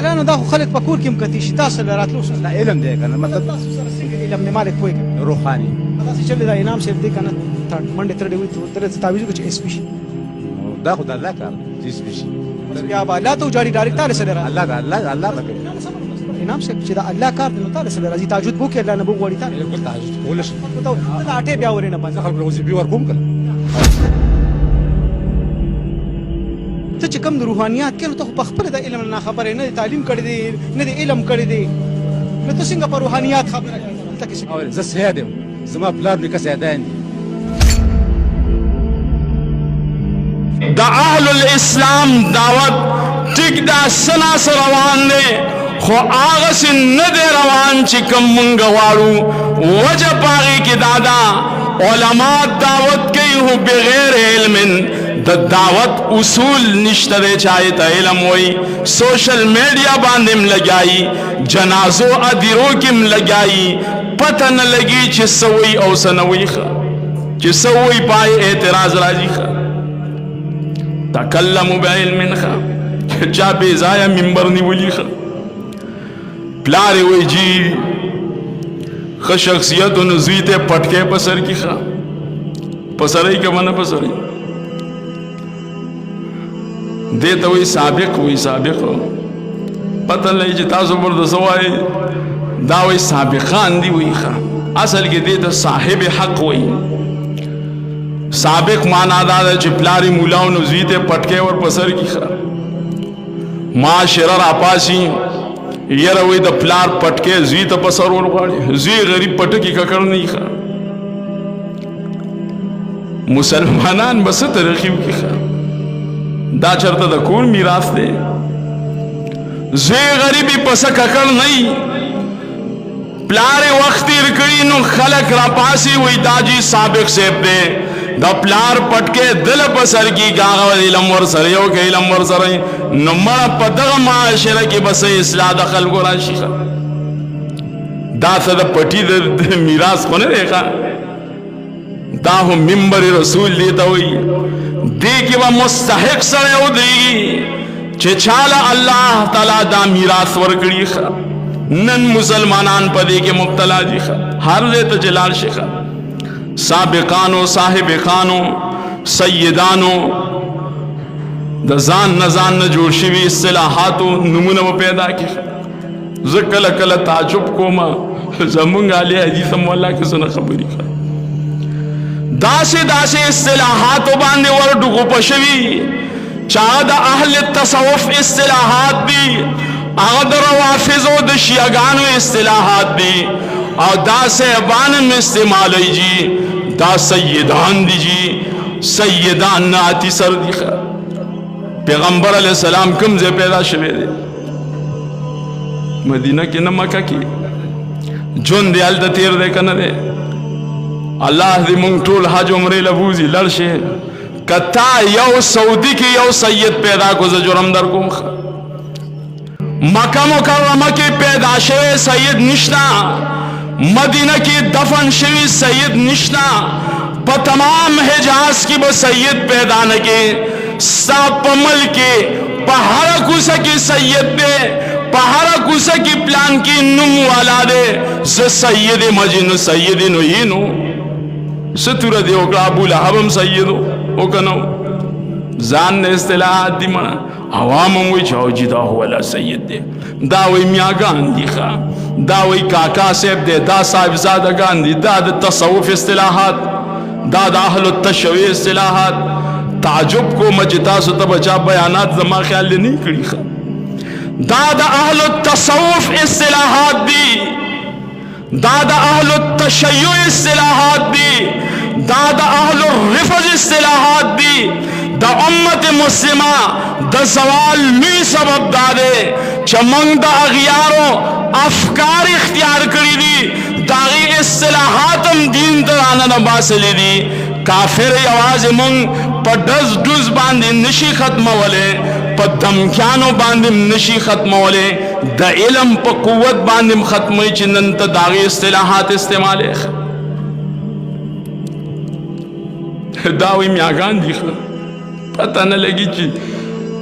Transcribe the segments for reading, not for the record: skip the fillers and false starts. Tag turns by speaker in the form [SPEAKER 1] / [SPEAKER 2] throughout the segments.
[SPEAKER 1] مالانو دا خو خلک په کور کې هم کتي شي تاسو له راتلو سره
[SPEAKER 2] دا علم دی کنه مطلب
[SPEAKER 1] تاسو سره څنګه علم نه مالک پوهېږي
[SPEAKER 2] روحاني
[SPEAKER 1] داسې چلې دا انعام صاحب دی که نه منډې ترډې وي درته تعویض وکړو چې ایس پي شي
[SPEAKER 2] دا خو د الله کار دی چې سپېشي
[SPEAKER 1] بیا به الله ته وجاړي ډایرکټ تاله سره راځي
[SPEAKER 2] الله ته کوي
[SPEAKER 1] انعام صاحب چې دا الله کار دی نو تاله سره راځي تهجد به وکړي الله نه به وغواړي تاله
[SPEAKER 2] بالکل تهجد کولی شي
[SPEAKER 1] ته د اټې بیا ورې نه باندې
[SPEAKER 2] خلکو له وظیفې ورکوم که
[SPEAKER 1] ته چې کوم د روحانیات کې نو ته خو په خپله د علم نه خبرې نه د تعلیم کړی دی نه د علم کړی دی نو ته څنګه په روحانیات خبره کوې
[SPEAKER 2] زه سیاد یم زما پلار نیکه سیادان دي
[SPEAKER 3] د اهل الاسلام دعوت ټیک دا سناس روان دی خو هغسې نه دی روان چې کوم مونږ غواړو وجه په هغې کې دا ده علما دعوت کوي خو بغیر علم د دعوت اصول نشته دی چې هغې ته علم وایي سوشل میډیا باندې م لګایي جنازو ادیرو کې م لګایي پته نه لګي چې څه وایي او څه نه وایي ښه چې څه وایي په هغې اعتراض راځي ښه تکلمو بعلم ښه چا بې ځایه منبر نیولي ښه پلار یې وایي جي ښه شخصیتونو زوی ته پټکی په سر کې ښه په سرۍ که به نه په سرۍ دې ته وایي سابق وایي سابق پته نه لګي چې تاسو ورته څه وایي دا وایي سابقان دي وایي ښه اصل کې دې ته صاحب حق وایي سابق معنا دا ده چې پلار یې مولا او نو زوی ته پټکی ور په سر کې ښه معاشره راپاسي یره وایي د پلار پټکی زوی ته په سر ور غواړي زوی غریب پټکي ککړ نه ښه مسلمانان به څه طریقې وکړي ښه دا چرته د کور میراث دی زوی غریبي پسه ککړ نه وي پلار وخت تیر کړي نو خلک راپاسي وایي دا جي سابق صاحب دی د پلار پټکې دل په سر کې هغه علم ورسره یو که علم ورسره نو مړه په دغه معاشره کې بس اصلاح د خلکو راشي دا څه د پټي د میراث خو نه دی دا هم منبر رسول دی ته وایي دې کې به مستحق سړی ودرېږي چې چاله الله تعالی دا میراث ورکړي نن مسلمانان په دې کې مبتلا دي هر ځای ته چې لاړ شي سابقانو صاحبقانو سیدانو د ځان نه جوړ شوي اصطلاحاتو نمونه به پیدا کړي زه کله کله تعجب کوم زمونږ علی حدیث مولا کې څه نه خبرې داسې اصطلاحاتو باندې ورډوغو په شوي چا د اهل تصوف اصطلاحات دي هغه د روافضو د شیعګانو اصطلاحات دي او دا صاحبان میں استعمالی جی دا سیدان دی جی سیدان ناتی سر دی پیغمبر علیہ السلام کم زی پیدا شوے دے مدینہ کی نہ مکہ کی جون دی حال دا تیر دے کنا دے اللہ دی منگ طول حج عمرے لبوزی لڑشے کتا یو سعودی کی یو سید پیدا کو زجرم در کم مکہ مکرمہ کی پیدا شوے سید نشنا مدینہ کی دفن شوی سید نشنا پا تمام حجاز کی با سید پیدا نکے سا پا ملکی پا ہر کوسا کی سید دے پا ہر کوسا کی پلان کی نم والا دے سید مجن سید نوینو ستورہ دے اوکلا ابو لہبم سیدو اوکنو زان نے اصطلاحات دی منا عوام وی چاو جی دا والا سید دے دا وی میاگان دی خواہ دا وی کاکا صاحب دے دا صاحب زادگان دی دا دا تصوف اصطلاحات دا دا اہل التشوی اصطلاحات تعجب کو مجتاسو تب اچھا بیانات زما خیال لے نہیں کری خواہ دا دا اہل التصوف اصطلاحات دی دا دا اہل التشیع اصطلاحات دی دا دا اہل الرفض اصطلاحات دی دا امت مسلمہ دا زوال لوی سبب دادے چمنگ دا اغیارو افکار اختیار کری دی داغی اصطلاحاتم دین ترانا نباسلی دی کافر یواز منگ پا ڈز باندے نشی ختم والے پا دمکانو باندے نشی ختم والے دا علم پا قوت باندے ختمی چنن تا داغی اصطلاحات استعمالے داوی میاگان دی پتہ نہ لگی چی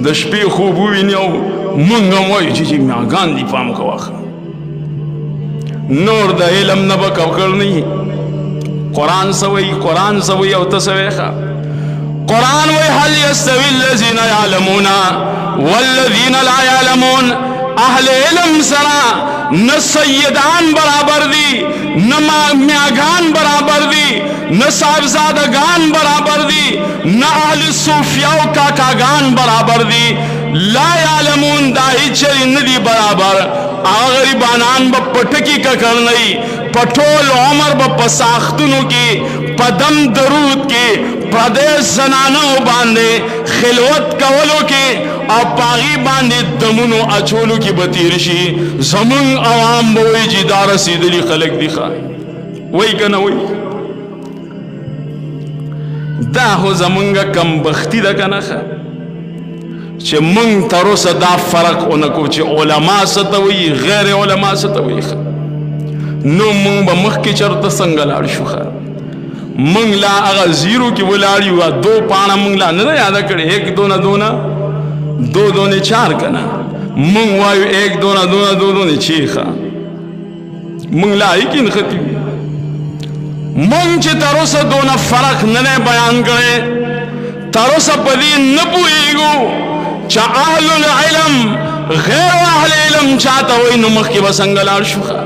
[SPEAKER 3] د شپې خوب ویني او منگا موی چی میاگان دی پام کواخا نور دا علم نبا کوکرنی قرآن سوی او تسویخا قرآن وی حل یستوی الذین یعلمون والذین لا یعلمون اہل علم سرا نہ سیدان برابر دی نہ میاگان برابر دی نہ صاحبزادگان برابر دی نہ اہل صوفیاء و کاکاگان برابر دی لا یعلمون دائی چلی ندی برابر غریبانان با پٹکی کا کرنئی پٹول عمر با پساختنو کی پدم درود کی پردیس زنانو باندے خلوت کولو کی اور پاغی باندے دمونو اچولو کی بطیرشی زمن عوام بوئی جی دار سیدلی خلق دکھا وہی کنا وہی دا ہو زمنگا کم بختی دا کنا خوا چه من تروس دا فرق اونکو چه علماء ستوئی غیر علماء ستوئی خوا نو من با مخ کی چرت سنگلار شو خوا من لا اغا زیرو کی ولاریو دو پانا من لا ندا یادا کرے ایک دونا دونا دو دونے چار کنا من وایو ایک دونا دونا دو دونے چھ خوا من لا ایکین خطیو من چه تروس دونا فرق ننے بیان کرے تروس پدی نبو ایگو چا اہل العلم غیر اہل علم چاہتا ہوئی نمخ کی بسنگلار شخا